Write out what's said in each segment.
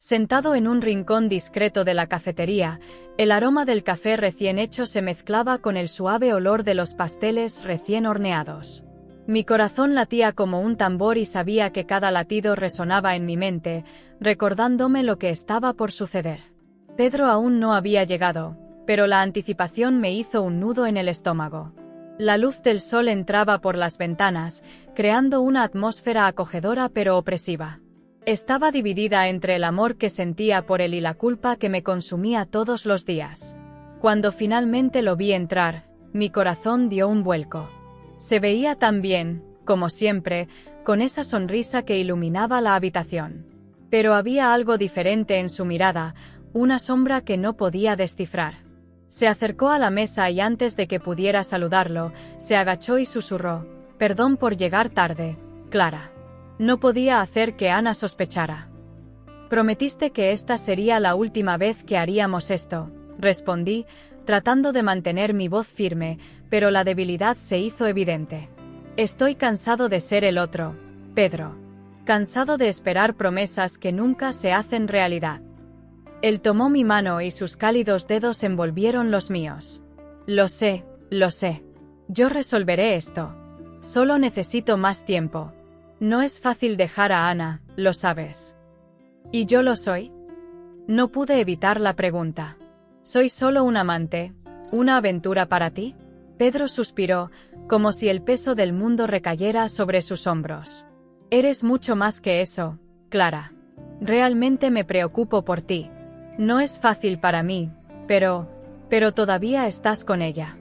Sentado en un rincón discreto de la cafetería, el aroma del café recién hecho se mezclaba con el suave olor de los pasteles recién horneados. Mi corazón latía como un tambor y sabía que cada latido resonaba en mi mente, recordándome lo que estaba por suceder. Pedro aún no había llegado, pero la anticipación me hizo un nudo en el estómago. La luz del sol entraba por las ventanas, creando una atmósfera acogedora pero opresiva. Estaba dividida entre el amor que sentía por él y la culpa que me consumía todos los días. Cuando finalmente lo vi entrar, mi corazón dio un vuelco. Se veía tan bien, como siempre, con esa sonrisa que iluminaba la habitación. Pero había algo diferente en su mirada, una sombra que no podía descifrar. Se acercó a la mesa y antes de que pudiera saludarlo, se agachó y susurró: «Perdón por llegar tarde, Clara». No podía hacer que Ana sospechara. «Prometiste que esta sería la última vez que haríamos esto», respondí, tratando de mantener mi voz firme, pero la debilidad se hizo evidente. «Estoy cansado de ser el otro, Pedro. Cansado de esperar promesas que nunca se hacen realidad». Él tomó mi mano y sus cálidos dedos envolvieron los míos. Lo sé. Yo resolveré esto. Solo necesito más tiempo. No es fácil dejar a Ana, lo sabes. ¿Y yo lo soy? No pude evitar la pregunta. ¿Soy solo un amante, una aventura para ti? Pedro suspiró, como si el peso del mundo recayera sobre sus hombros. Eres mucho más que eso, Clara. Realmente me preocupo por ti. No es fácil para mí, pero todavía estás con ella.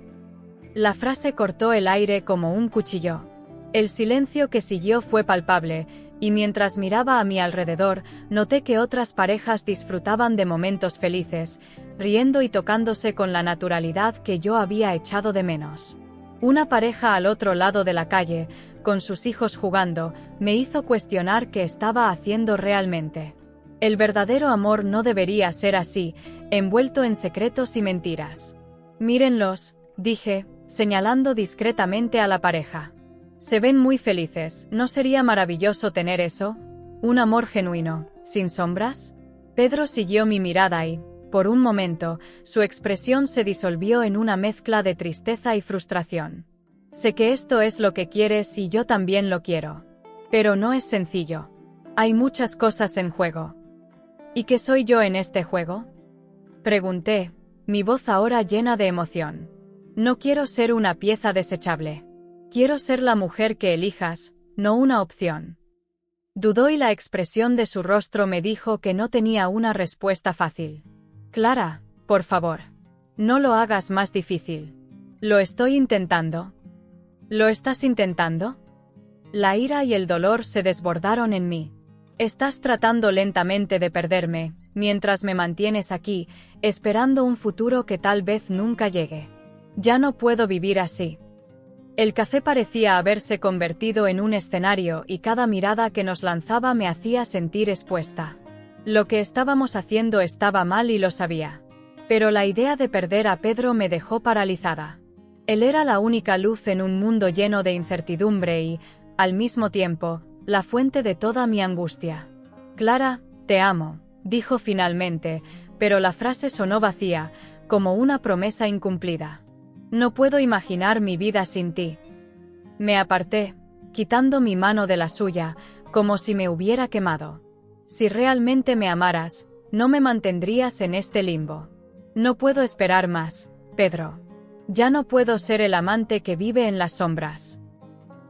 La frase cortó el aire como un cuchillo. El silencio que siguió fue palpable, y mientras miraba a mi alrededor, noté que otras parejas disfrutaban de momentos felices, riendo y tocándose con la naturalidad que yo había echado de menos. Una pareja al otro lado de la calle, con sus hijos jugando, me hizo cuestionar qué estaba haciendo realmente. El verdadero amor no debería ser así, envuelto en secretos y mentiras. «Mírenlos», dije, señalando discretamente a la pareja. «Se ven muy felices, ¿no sería maravilloso tener eso? Un amor genuino, sin sombras». Pedro siguió mi mirada y, por un momento, su expresión se disolvió en una mezcla de tristeza y frustración. «Sé que esto es lo que quieres y yo también lo quiero. Pero no es sencillo. Hay muchas cosas en juego». «¿Y qué soy yo en este juego?», pregunté, mi voz ahora llena de emoción. «No quiero ser una pieza desechable. Quiero ser la mujer que elijas, no una opción». Dudó y la expresión de su rostro me dijo que no tenía una respuesta fácil. «Clara, por favor. No lo hagas más difícil. Lo estoy intentando». «¿Lo estás intentando?». La ira y el dolor se desbordaron en mí. «Estás tratando lentamente de perderme, mientras me mantienes aquí, esperando un futuro que tal vez nunca llegue. Ya no puedo vivir así». El café parecía haberse convertido en un escenario y cada mirada que nos lanzaba me hacía sentir expuesta. Lo que estábamos haciendo estaba mal y lo sabía. Pero la idea de perder a Pedro me dejó paralizada. Él era la única luz en un mundo lleno de incertidumbre y, al mismo tiempo, la fuente de toda mi angustia. «Clara, te amo», dijo finalmente, pero la frase sonó vacía, como una promesa incumplida. «No puedo imaginar mi vida sin ti». Me aparté, quitando mi mano de la suya, como si me hubiera quemado. «Si realmente me amaras, no me mantendrías en este limbo. No puedo esperar más, Pedro. Ya no puedo ser el amante que vive en las sombras».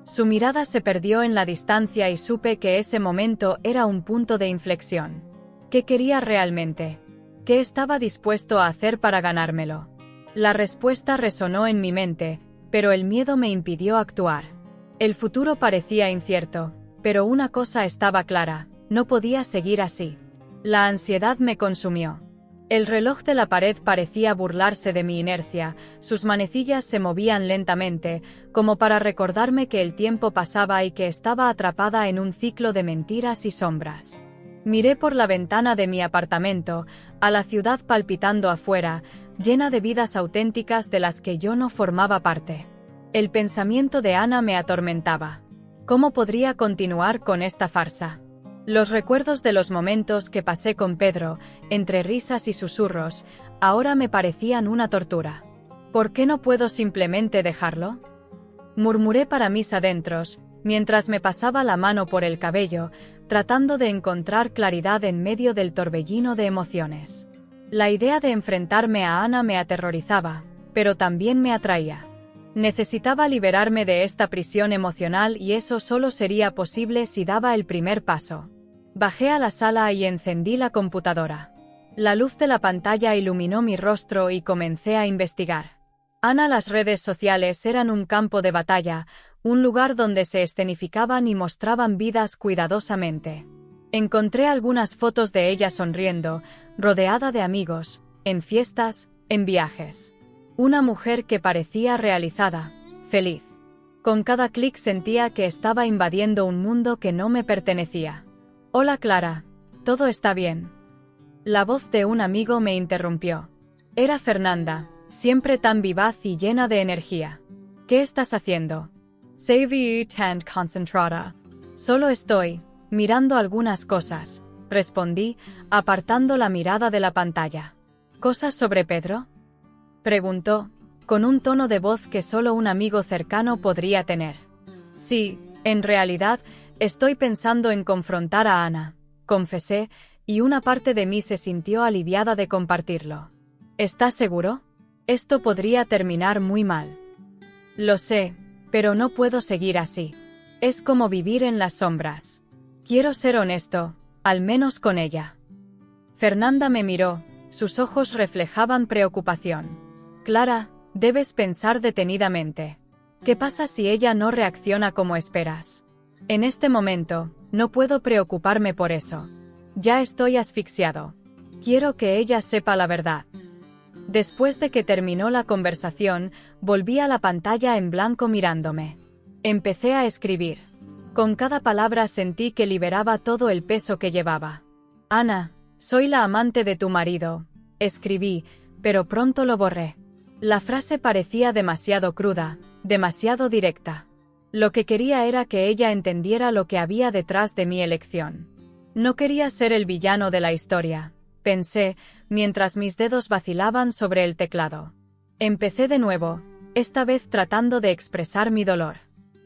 Su mirada se perdió en la distancia y supe que ese momento era un punto de inflexión. ¿Qué quería realmente? ¿Qué estaba dispuesto a hacer para ganármelo? La respuesta resonó en mi mente, pero el miedo me impidió actuar. El futuro parecía incierto, pero una cosa estaba clara: no podía seguir así. La ansiedad me consumió. El reloj de la pared parecía burlarse de mi inercia, sus manecillas se movían lentamente, como para recordarme que el tiempo pasaba y que estaba atrapada en un ciclo de mentiras y sombras. Miré por la ventana de mi apartamento, a la ciudad palpitando afuera, llena de vidas auténticas de las que yo no formaba parte. El pensamiento de Ana me atormentaba. ¿Cómo podría continuar con esta farsa? Los recuerdos de los momentos que pasé con Pedro, entre risas y susurros, ahora me parecían una tortura. ¿Por qué no puedo simplemente dejarlo? Murmuré para mis adentros, mientras me pasaba la mano por el cabello, tratando de encontrar claridad en medio del torbellino de emociones. La idea de enfrentarme a Ana me aterrorizaba, pero también me atraía. Necesitaba liberarme de esta prisión emocional y eso solo sería posible si daba el primer paso. Bajé a la sala y encendí la computadora. La luz de la pantalla iluminó mi rostro y comencé a investigar. Ana, las redes sociales eran un campo de batalla, un lugar donde se escenificaban y mostraban vidas cuidadosamente. Encontré algunas fotos de ella sonriendo, rodeada de amigos, en fiestas, en viajes. Una mujer que parecía realizada, feliz. Con cada clic sentía que estaba invadiendo un mundo que no me pertenecía. Hola Clara, ¿todo está bien? La voz de un amigo me interrumpió. Era Fernanda, siempre tan vivaz y llena de energía. ¿Qué estás haciendo? Savvy and concentrada. Solo estoy mirando algunas cosas, respondí, apartando la mirada de la pantalla. ¿Cosas sobre Pedro? Preguntó, con un tono de voz que solo un amigo cercano podría tener. Sí, en realidad, estoy pensando en confrontar a Ana, confesé, y una parte de mí se sintió aliviada de compartirlo. ¿Estás seguro? Esto podría terminar muy mal. Lo sé, pero no puedo seguir así. Es como vivir en las sombras. Quiero ser honesto, al menos con ella. Fernanda me miró, sus ojos reflejaban preocupación. Clara, debes pensar detenidamente. ¿Qué pasa si ella no reacciona como esperas? En este momento, no puedo preocuparme por eso. Ya estoy asfixiado. Quiero que ella sepa la verdad. Después de que terminó la conversación, volví a la pantalla en blanco mirándome. Empecé a escribir. Con cada palabra sentí que liberaba todo el peso que llevaba. Ana, soy la amante de tu marido, escribí, pero pronto lo borré. La frase parecía demasiado cruda, demasiado directa. Lo que quería era que ella entendiera lo que había detrás de mi elección. No quería ser el villano de la historia, pensé, mientras mis dedos vacilaban sobre el teclado. Empecé de nuevo, esta vez tratando de expresar mi dolor.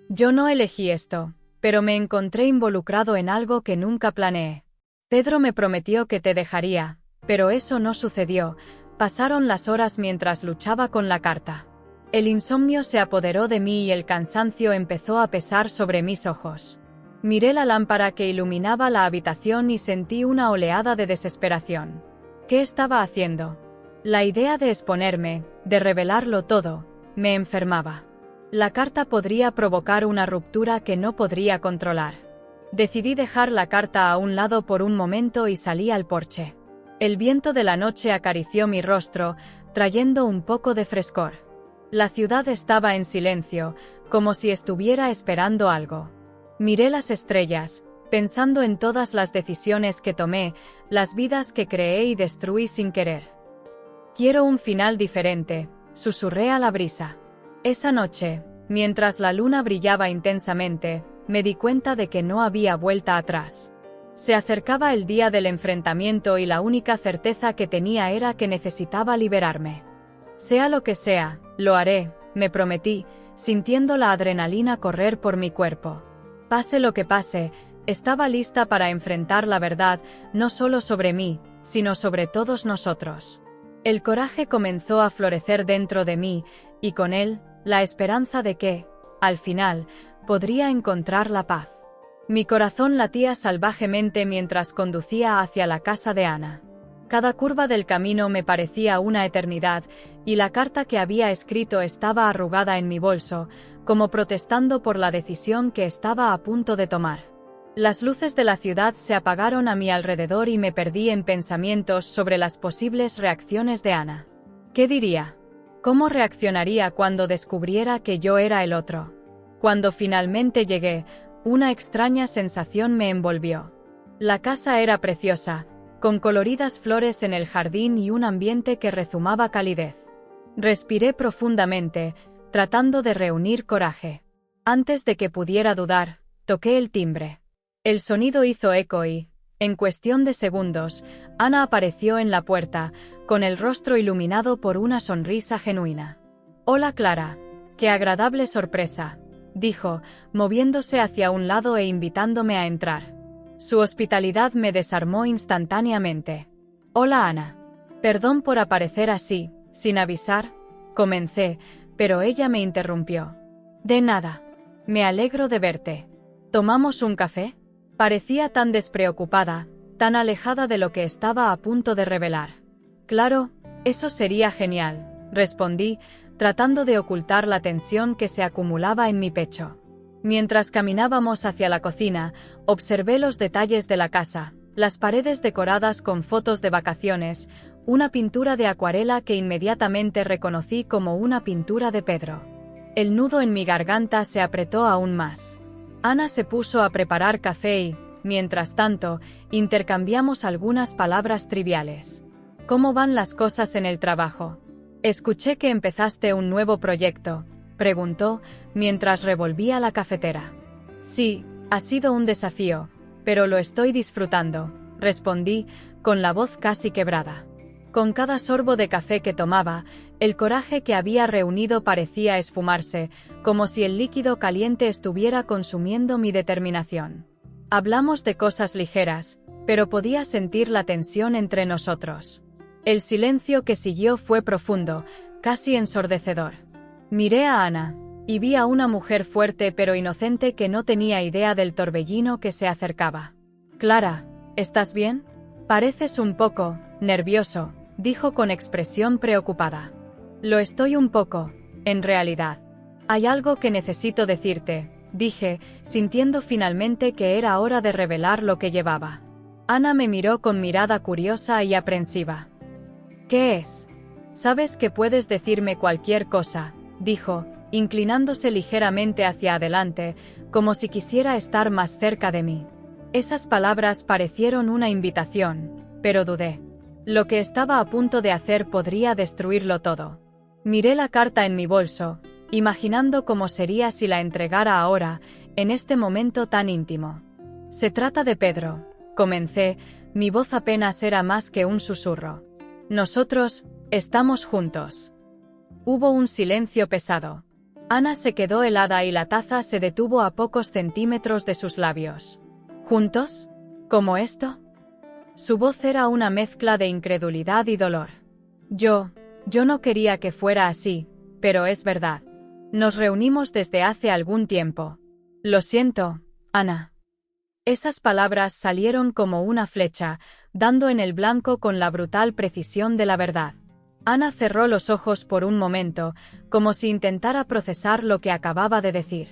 Yo no elegí esto, pero me encontré involucrado en algo que nunca planeé. Pedro me prometió que te dejaría, pero eso no sucedió. Pasaron las horas mientras luchaba con la carta. El insomnio se apoderó de mí y el cansancio empezó a pesar sobre mis ojos. Miré la lámpara que iluminaba la habitación y sentí una oleada de desesperación. ¿Qué estaba haciendo? La idea de exponerme, de revelarlo todo, me enfermaba. La carta podría provocar una ruptura que no podría controlar. Decidí dejar la carta a un lado por un momento y salí al porche. El viento de la noche acarició mi rostro, trayendo un poco de frescor. La ciudad estaba en silencio, como si estuviera esperando algo. Miré las estrellas, pensando en todas las decisiones que tomé, las vidas que creé y destruí sin querer. Quiero un final diferente, susurré a la brisa. Esa noche, mientras la luna brillaba intensamente, me di cuenta de que no había vuelta atrás. Se acercaba el día del enfrentamiento y la única certeza que tenía era que necesitaba liberarme. Sea lo que sea, lo haré, me prometí, sintiendo la adrenalina correr por mi cuerpo. Pase lo que pase, estaba lista para enfrentar la verdad, no solo sobre mí, sino sobre todos nosotros. El coraje comenzó a florecer dentro de mí, y con él, la esperanza de que, al final, podría encontrar la paz. Mi corazón latía salvajemente mientras conducía hacia la casa de Ana. Cada curva del camino me parecía una eternidad, y la carta que había escrito estaba arrugada en mi bolso, como protestando por la decisión que estaba a punto de tomar. Las luces de la ciudad se apagaron a mi alrededor y me perdí en pensamientos sobre las posibles reacciones de Ana. ¿Qué diría? ¿Cómo reaccionaría cuando descubriera que yo era el otro? Cuando finalmente llegué, una extraña sensación me envolvió. La casa era preciosa, con coloridas flores en el jardín y un ambiente que rezumaba calidez. Respiré profundamente, tratando de reunir coraje. Antes de que pudiera dudar, toqué el timbre. El sonido hizo eco y, en cuestión de segundos, Ana apareció en la puerta, con el rostro iluminado por una sonrisa genuina. «Hola Clara, qué agradable sorpresa», dijo, moviéndose hacia un lado e invitándome a entrar. Su hospitalidad me desarmó instantáneamente. «Hola Ana. Perdón por aparecer así, sin avisar», comencé, pero ella me interrumpió. «De nada. Me alegro de verte. ¿Tomamos un café?». Parecía tan despreocupada, tan alejada de lo que estaba a punto de revelar. «Claro, eso sería genial», respondí, tratando de ocultar la tensión que se acumulaba en mi pecho. Mientras caminábamos hacia la cocina, observé los detalles de la casa, las paredes decoradas con fotos de vacaciones, una pintura de acuarela que inmediatamente reconocí como una pintura de Pedro. El nudo en mi garganta se apretó aún más. Ana se puso a preparar café y, mientras tanto, intercambiamos algunas palabras triviales. «¿Cómo van las cosas en el trabajo? Escuché que empezaste un nuevo proyecto», preguntó, mientras revolvía la cafetera. «Sí, ha sido un desafío, pero lo estoy disfrutando», respondí, con la voz casi quebrada. Con cada sorbo de café que tomaba, el coraje que había reunido parecía esfumarse, como si el líquido caliente estuviera consumiendo mi determinación. Hablamos de cosas ligeras, pero podía sentir la tensión entre nosotros. El silencio que siguió fue profundo, casi ensordecedor. Miré a Ana, y vi a una mujer fuerte pero inocente que no tenía idea del torbellino que se acercaba. «Clara, ¿estás bien? Pareces un poco nervioso», dijo con expresión preocupada. «Lo estoy un poco, en realidad. Hay algo que necesito decirte», dije, sintiendo finalmente que era hora de revelar lo que llevaba. Ana me miró con mirada curiosa y aprensiva. «¿Qué es?» «Sabes que puedes decirme cualquier cosa», dijo, inclinándose ligeramente hacia adelante, como si quisiera estar más cerca de mí. Esas palabras parecieron una invitación, pero dudé. Lo que estaba a punto de hacer podría destruirlo todo. Miré la carta en mi bolso, imaginando cómo sería si la entregara ahora, en este momento tan íntimo. «Se trata de Pedro», comencé, mi voz apenas era más que un susurro. «Nosotros estamos juntos». Hubo un silencio pesado. Ana se quedó helada y la taza se detuvo a pocos centímetros de sus labios. «¿Juntos? ¿Como esto?». Su voz era una mezcla de incredulidad y dolor. Yo no quería que fuera así, pero es verdad. Nos reunimos desde hace algún tiempo. «Lo siento, Ana». Esas palabras salieron como una flecha, dando en el blanco con la brutal precisión de la verdad. Ana cerró los ojos por un momento, como si intentara procesar lo que acababa de decir.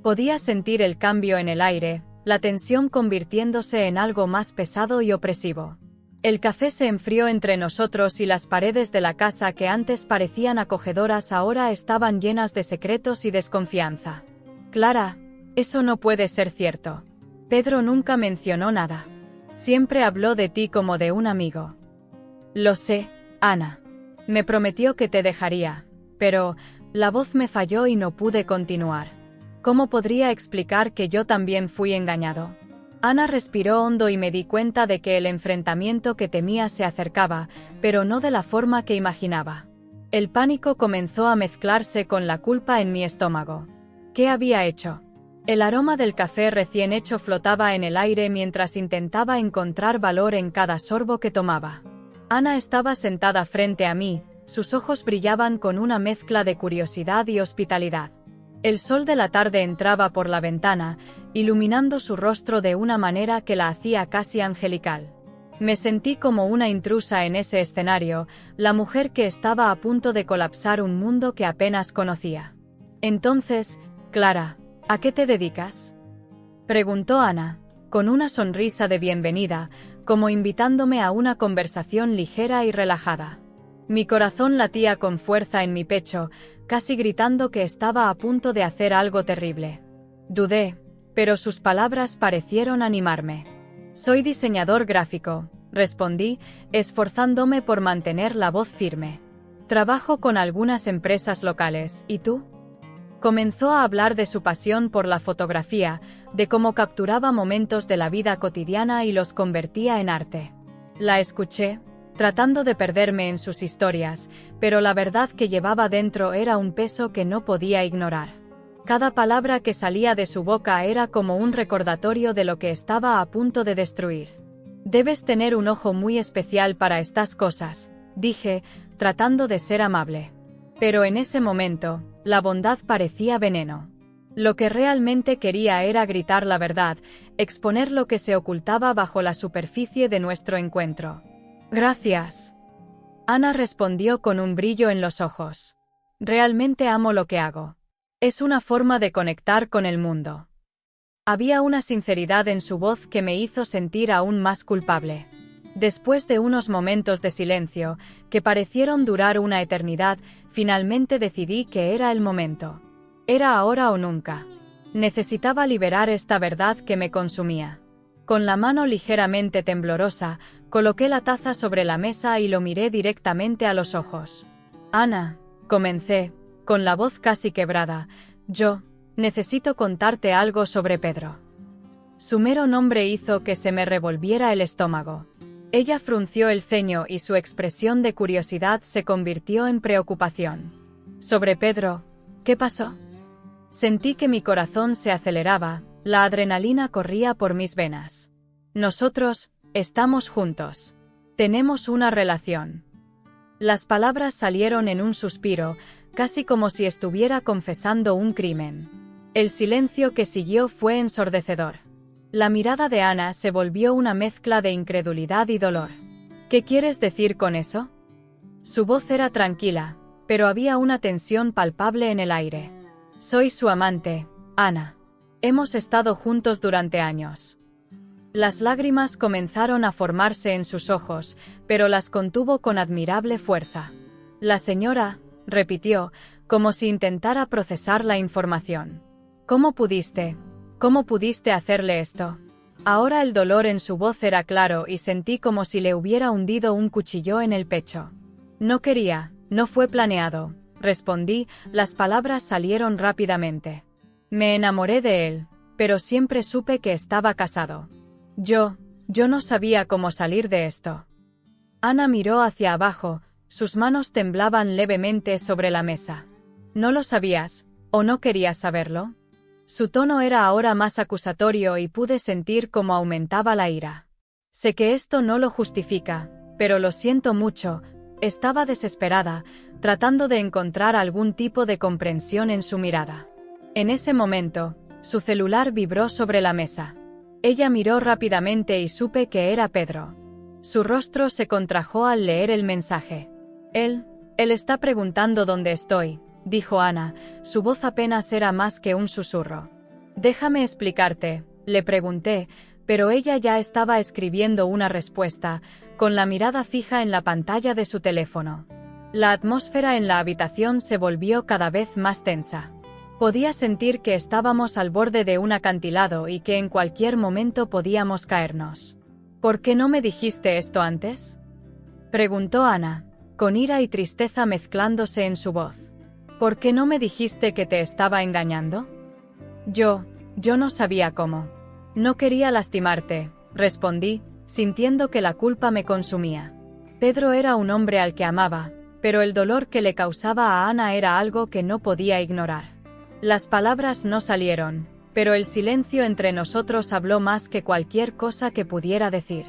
Podía sentir el cambio en el aire, la tensión convirtiéndose en algo más pesado y opresivo. El café se enfrió entre nosotros y las paredes de la casa que antes parecían acogedoras ahora estaban llenas de secretos y desconfianza. «Clara, eso no puede ser cierto. Pedro nunca mencionó nada. Siempre habló de ti como de un amigo». «Lo sé, Ana. Me prometió que te dejaría, pero la voz me falló y no pude continuar. ¿Cómo podría explicar que yo también fui engañado?». Ana respiró hondo y me di cuenta de que el enfrentamiento que temía se acercaba, pero no de la forma que imaginaba. El pánico comenzó a mezclarse con la culpa en mi estómago. ¿Qué había hecho? El aroma del café recién hecho flotaba en el aire mientras intentaba encontrar valor en cada sorbo que tomaba. Ana estaba sentada frente a mí, sus ojos brillaban con una mezcla de curiosidad y hospitalidad. El sol de la tarde entraba por la ventana, iluminando su rostro de una manera que la hacía casi angelical. Me sentí como una intrusa en ese escenario, la mujer que estaba a punto de colapsar un mundo que apenas conocía. «Entonces, Clara, ¿a qué te dedicas?», preguntó Ana, con una sonrisa de bienvenida, como invitándome a una conversación ligera y relajada. Mi corazón latía con fuerza en mi pecho, casi gritando que estaba a punto de hacer algo terrible. Dudé, pero sus palabras parecieron animarme. «Soy diseñador gráfico», respondí, esforzándome por mantener la voz firme. «Trabajo con algunas empresas locales, ¿y tú?». Comenzó a hablar de su pasión por la fotografía, de cómo capturaba momentos de la vida cotidiana y los convertía en arte. La escuché, tratando de perderme en sus historias, pero la verdad que llevaba dentro era un peso que no podía ignorar. Cada palabra que salía de su boca era como un recordatorio de lo que estaba a punto de destruir. «Debes tener un ojo muy especial para estas cosas», dije, tratando de ser amable. Pero en ese momento, la bondad parecía veneno. Lo que realmente quería era gritar la verdad, exponer lo que se ocultaba bajo la superficie de nuestro encuentro. «Gracias». Ana respondió con un brillo en los ojos. «Realmente amo lo que hago. Es una forma de conectar con el mundo». Había una sinceridad en su voz que me hizo sentir aún más culpable. Después de unos momentos de silencio, que parecieron durar una eternidad, finalmente decidí que era el momento. Era ahora o nunca. Necesitaba liberar esta verdad que me consumía. Con la mano ligeramente temblorosa, coloqué la taza sobre la mesa y lo miré directamente a los ojos. «Ana», comencé, con la voz casi quebrada, «yo necesito contarte algo sobre Pedro». Su mero nombre hizo que se me revolviera el estómago. Ella frunció el ceño y su expresión de curiosidad se convirtió en preocupación. «¿Sobre Pedro? ¿Qué pasó?» Sentí que mi corazón se aceleraba, la adrenalina corría por mis venas. «Nosotros estamos juntos. Tenemos una relación». Las palabras salieron en un suspiro, casi como si estuviera confesando un crimen. El silencio que siguió fue ensordecedor. La mirada de Ana se volvió una mezcla de incredulidad y dolor. «¿Qué quieres decir con eso?» Su voz era tranquila, pero había una tensión palpable en el aire. «Soy su amante, Ana. Hemos estado juntos durante años». Las lágrimas comenzaron a formarse en sus ojos, pero las contuvo con admirable fuerza. «La señora», repitió, como si intentara procesar la información. «¿Cómo pudiste hacerle esto?» Ahora el dolor en su voz era claro y sentí como si le hubiera hundido un cuchillo en el pecho. «No quería, no fue planeado», respondí, las palabras salieron rápidamente. «Me enamoré de él, pero siempre supe que estaba casado. Yo no sabía cómo salir de esto». Ana miró hacia abajo, sus manos temblaban levemente sobre la mesa. «¿No lo sabías, o no querías saberlo?» Su tono era ahora más acusatorio y pude sentir cómo aumentaba la ira. «Sé que esto no lo justifica, pero lo siento mucho», estaba desesperada, tratando de encontrar algún tipo de comprensión en su mirada. En ese momento, su celular vibró sobre la mesa. Ella miró rápidamente y supe que era Pedro. Su rostro se contrajo al leer el mensaje. Él está preguntando dónde estoy», dijo Ana, su voz apenas era más que un susurro. «Déjame explicarte», le pregunté, pero ella ya estaba escribiendo una respuesta, con la mirada fija en la pantalla de su teléfono. La atmósfera en la habitación se volvió cada vez más tensa. Podía sentir que estábamos al borde de un acantilado y que en cualquier momento podíamos caernos. «¿Por qué no me dijiste esto antes?», preguntó Ana, con ira y tristeza mezclándose en su voz. «¿Por qué no me dijiste que te estaba engañando?» Yo no sabía cómo. «No quería lastimarte», respondí, sintiendo que la culpa me consumía. Pedro era un hombre al que amaba, pero el dolor que le causaba a Ana era algo que no podía ignorar. Las palabras no salieron, pero el silencio entre nosotros habló más que cualquier cosa que pudiera decir.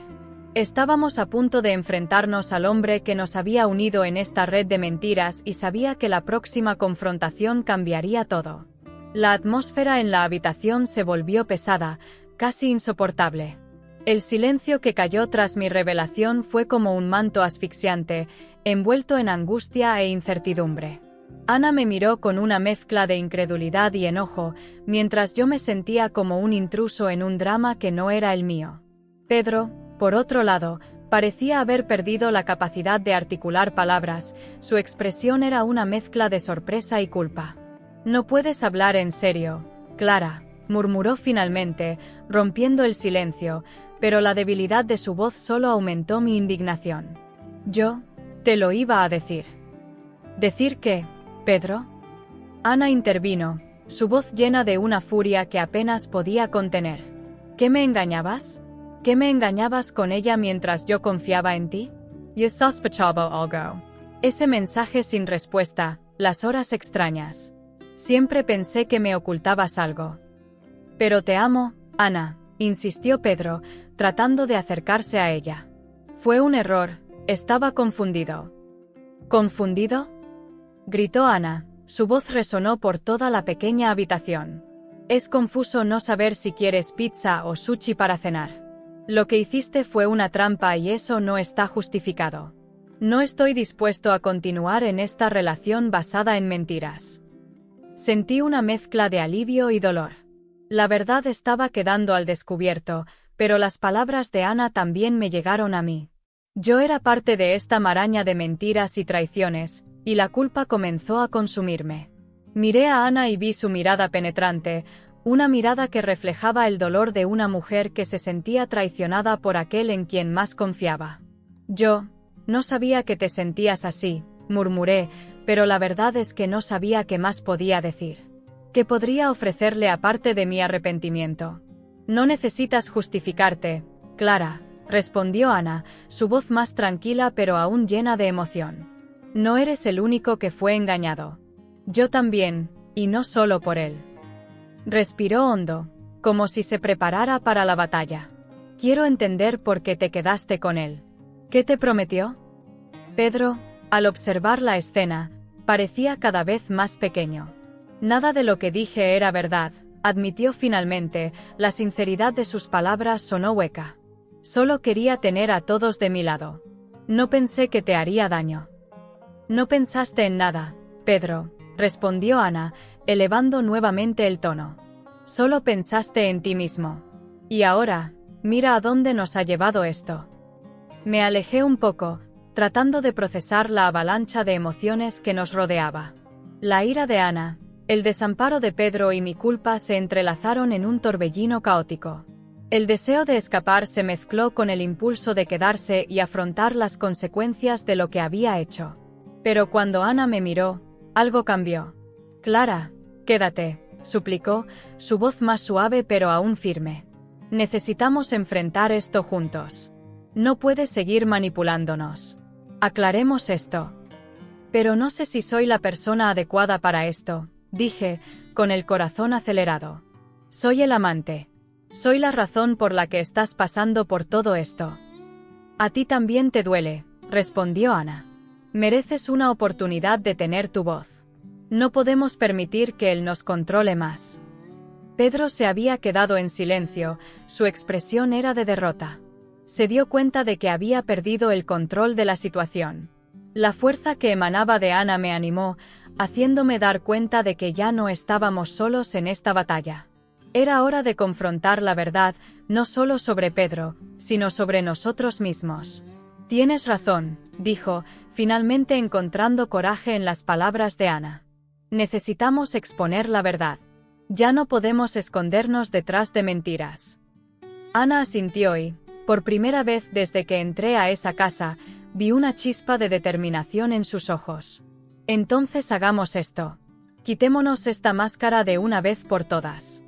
Estábamos a punto de enfrentarnos al hombre que nos había unido en esta red de mentiras y sabía que la próxima confrontación cambiaría todo. La atmósfera en la habitación se volvió pesada, casi insoportable. El silencio que cayó tras mi revelación fue como un manto asfixiante, envuelto en angustia e incertidumbre. Ana me miró con una mezcla de incredulidad y enojo, mientras yo me sentía como un intruso en un drama que no era el mío. Pedro, por otro lado, parecía haber perdido la capacidad de articular palabras, su expresión era una mezcla de sorpresa y culpa. «No puedes hablar en serio, Clara», murmuró finalmente, rompiendo el silencio, pero la debilidad de su voz solo aumentó mi indignación. «Yo te lo iba a decir». «¿Decir qué, Pedro?». Ana intervino, su voz llena de una furia que apenas podía contener. ¿Qué me engañabas? ¿Qué me engañabas con ella mientras yo confiaba en ti? Yo sospechaba algo. Ese mensaje sin respuesta, las horas extrañas. Siempre pensé que me ocultabas algo. Pero te amo, Ana, insistió Pedro, tratando de acercarse a ella. Fue un error, estaba confundido. ¿Confundido?, gritó Ana, su voz resonó por toda la pequeña habitación. Es confuso no saber si quieres pizza o sushi para cenar. Lo que hiciste fue una trampa y eso no está justificado. No estoy dispuesto a continuar en esta relación basada en mentiras. Sentí una mezcla de alivio y dolor. La verdad estaba quedando al descubierto, pero las palabras de Ana también me llegaron a mí. Yo era parte de esta maraña de mentiras y traiciones, y la culpa comenzó a consumirme. Miré a Ana y vi su mirada penetrante, una mirada que reflejaba el dolor de una mujer que se sentía traicionada por aquel en quien más confiaba. Yo no sabía que te sentías así, murmuré, pero la verdad es que no sabía qué más podía decir. ¿Qué podría ofrecerle aparte de mi arrepentimiento? No necesitas justificarte, Clara, respondió Ana, su voz más tranquila pero aún llena de emoción. No eres el único que fue engañado. Yo también, y no solo por él. Respiró hondo, como si se preparara para la batalla. Quiero entender por qué te quedaste con él. ¿Qué te prometió? Pedro, al observar la escena, parecía cada vez más pequeño. Nada de lo que dije era verdad, admitió finalmente, la sinceridad de sus palabras sonó hueca. Solo quería tener a todos de mi lado. No pensé que te haría daño. No pensaste en nada, Pedro, respondió Ana, elevando nuevamente el tono. Solo pensaste en ti mismo. Y ahora, mira a dónde nos ha llevado esto. Me alejé un poco, tratando de procesar la avalancha de emociones que nos rodeaba. La ira de Ana, el desamparo de Pedro y mi culpa se entrelazaron en un torbellino caótico. El deseo de escapar se mezcló con el impulso de quedarse y afrontar las consecuencias de lo que había hecho. Pero cuando Ana me miró, algo cambió. Clara, quédate, suplicó, su voz más suave pero aún firme. Necesitamos enfrentar esto juntos. No puedes seguir manipulándonos. Aclaremos esto. Pero no sé si soy la persona adecuada para esto, dije, con el corazón acelerado. Soy el amante. Soy la razón por la que estás pasando por todo esto. A ti también te duele, respondió Ana. Mereces una oportunidad de tener tu voz. No podemos permitir que él nos controle más. Pedro se había quedado en silencio, su expresión era de derrota. Se dio cuenta de que había perdido el control de la situación. La fuerza que emanaba de Ana me animó, haciéndome dar cuenta de que ya no estábamos solos en esta batalla. Era hora de confrontar la verdad, no solo sobre Pedro, sino sobre nosotros mismos. Tienes razón, dijo, finalmente encontrando coraje en las palabras de Ana. Necesitamos exponer la verdad. Ya no podemos escondernos detrás de mentiras. Ana asintió y, por primera vez desde que entré a esa casa, vi una chispa de determinación en sus ojos. Entonces hagamos esto. Quitémonos esta máscara de una vez por todas.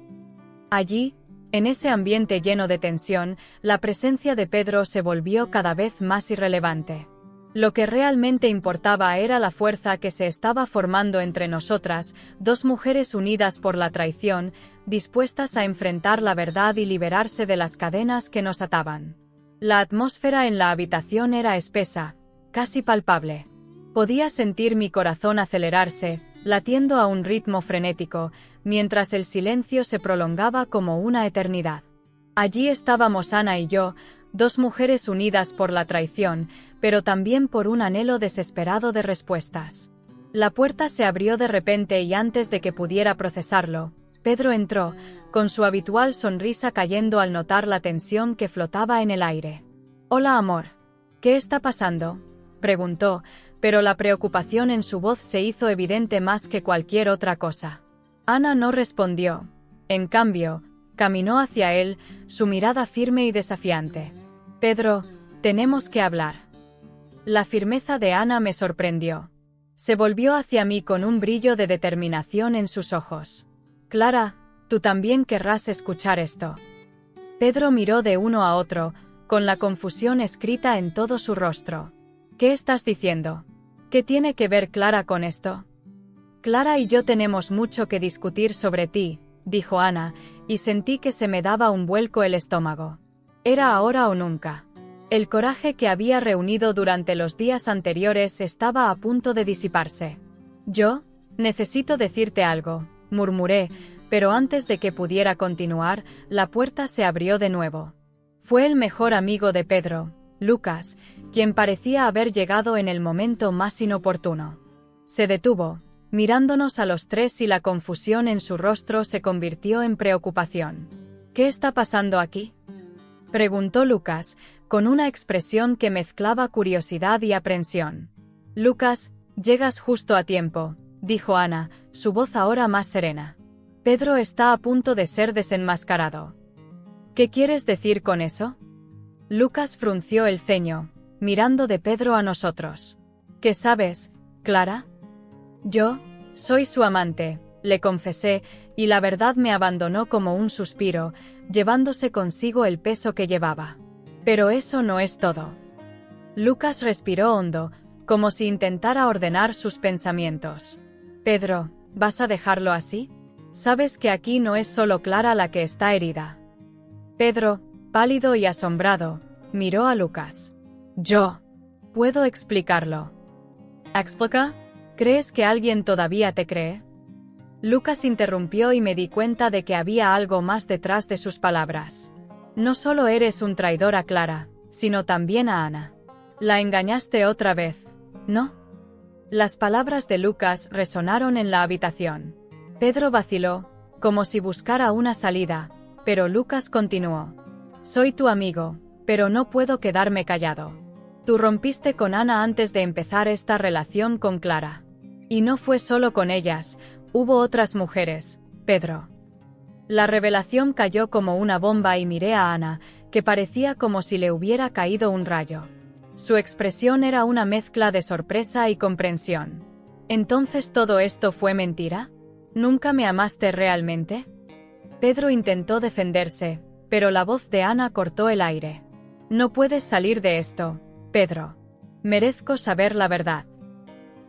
Allí, en ese ambiente lleno de tensión, la presencia de Pedro se volvió cada vez más irrelevante. Lo que realmente importaba era la fuerza que se estaba formando entre nosotras, dos mujeres unidas por la traición, dispuestas a enfrentar la verdad y liberarse de las cadenas que nos ataban. La atmósfera en la habitación era espesa, casi palpable. Podía sentir mi corazón acelerarse, latiendo a un ritmo frenético, mientras el silencio se prolongaba como una eternidad. Allí estábamos Ana y yo, dos mujeres unidas por la traición, pero también por un anhelo desesperado de respuestas. La puerta se abrió de repente y antes de que pudiera procesarlo, Pedro entró, con su habitual sonrisa cayendo al notar la tensión que flotaba en el aire. «Hola, amor. ¿Qué está pasando?», preguntó, pero la preocupación en su voz se hizo evidente más que cualquier otra cosa. Ana no respondió. En cambio, caminó hacia él, su mirada firme y desafiante. «Pedro, tenemos que hablar». La firmeza de Ana me sorprendió. Se volvió hacia mí con un brillo de determinación en sus ojos. Clara, tú también querrás escuchar esto. Pedro miró de uno a otro, con la confusión escrita en todo su rostro. ¿Qué estás diciendo? ¿Qué tiene que ver Clara con esto? Clara y yo tenemos mucho que discutir sobre ti, dijo Ana, y sentí que se me daba un vuelco el estómago. Era ahora o nunca. El coraje que había reunido durante los días anteriores estaba a punto de disiparse. Yo, necesito decirte algo, murmuré, pero antes de que pudiera continuar, la puerta se abrió de nuevo. Fue el mejor amigo de Pedro, Lucas, quien parecía haber llegado en el momento más inoportuno. Se detuvo, mirándonos a los tres y la confusión en su rostro se convirtió en preocupación. ¿Qué está pasando aquí?, preguntó Lucas, con una expresión que mezclaba curiosidad y aprensión. Lucas, llegas justo a tiempo, dijo Ana, su voz ahora más serena. Pedro está a punto de ser desenmascarado. ¿Qué quieres decir con eso? Lucas frunció el ceño, mirando de Pedro a nosotros. ¿Qué sabes, Clara? Yo soy su amante, le confesé, y la verdad me abandonó como un suspiro, llevándose consigo el peso que llevaba. Pero eso no es todo. Lucas respiró hondo, como si intentara ordenar sus pensamientos. Pedro, ¿vas a dejarlo así? Sabes que aquí no es solo Clara la que está herida. Pedro, pálido y asombrado, miró a Lucas. Yo puedo explicarlo. ¿Explica? ¿Crees que alguien todavía te cree? Lucas interrumpió y me di cuenta de que había algo más detrás de sus palabras. No solo eres un traidor a Clara, sino también a Ana. La engañaste otra vez, ¿no? Las palabras de Lucas resonaron en la habitación. Pedro vaciló, como si buscara una salida, pero Lucas continuó. Soy tu amigo, pero no puedo quedarme callado. Tú rompiste con Ana antes de empezar esta relación con Clara. Y no fue solo con ellas, hubo otras mujeres, Pedro. La revelación cayó como una bomba y miré a Ana, que parecía como si le hubiera caído un rayo. Su expresión era una mezcla de sorpresa y comprensión. ¿Entonces todo esto fue mentira? ¿Nunca me amaste realmente? Pedro intentó defenderse, pero la voz de Ana cortó el aire. No puedes salir de esto, Pedro. Merezco saber la verdad.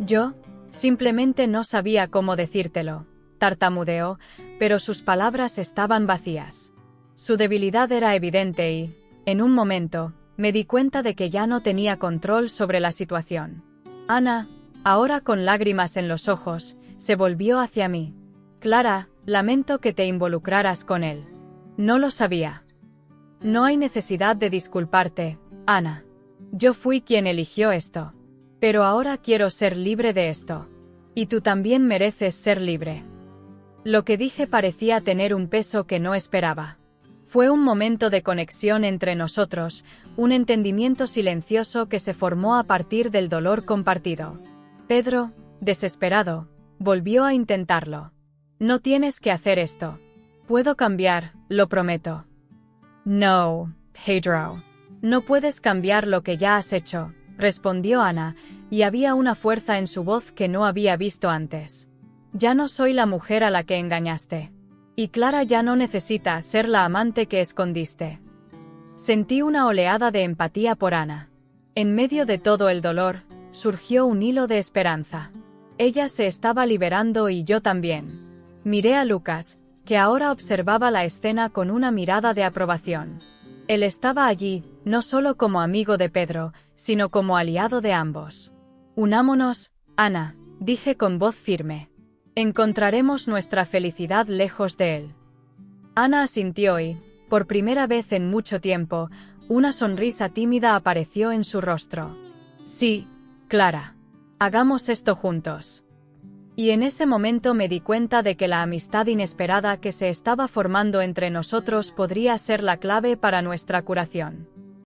Yo simplemente no sabía cómo decírtelo, tartamudeó, pero sus palabras estaban vacías. Su debilidad era evidente y, en un momento, me di cuenta de que ya no tenía control sobre la situación. Ana, ahora con lágrimas en los ojos, se volvió hacia mí. Clara, lamento que te involucraras con él. No lo sabía. No hay necesidad de disculparte, Ana. Yo fui quien eligió esto. Pero ahora quiero ser libre de esto. Y tú también mereces ser libre. Lo que dije parecía tener un peso que no esperaba. Fue un momento de conexión entre nosotros, un entendimiento silencioso que se formó a partir del dolor compartido. Pedro, desesperado, volvió a intentarlo. No tienes que hacer esto. Puedo cambiar, lo prometo. No, Pedro. No puedes cambiar lo que ya has hecho, respondió Ana, y había una fuerza en su voz que no había visto antes. Ya no soy la mujer a la que engañaste. Y Clara ya no necesita ser la amante que escondiste. Sentí una oleada de empatía por Ana. En medio de todo el dolor, surgió un hilo de esperanza. Ella se estaba liberando y yo también. Miré a Lucas, que ahora observaba la escena con una mirada de aprobación. Él estaba allí, no solo como amigo de Pedro, sino como aliado de ambos. Unámonos, Ana, dije con voz firme. Encontraremos nuestra felicidad lejos de él. Ana asintió y, por primera vez en mucho tiempo, una sonrisa tímida apareció en su rostro. Sí, Clara. Hagamos esto juntos. Y en ese momento me di cuenta de que la amistad inesperada que se estaba formando entre nosotros podría ser la clave para nuestra curación.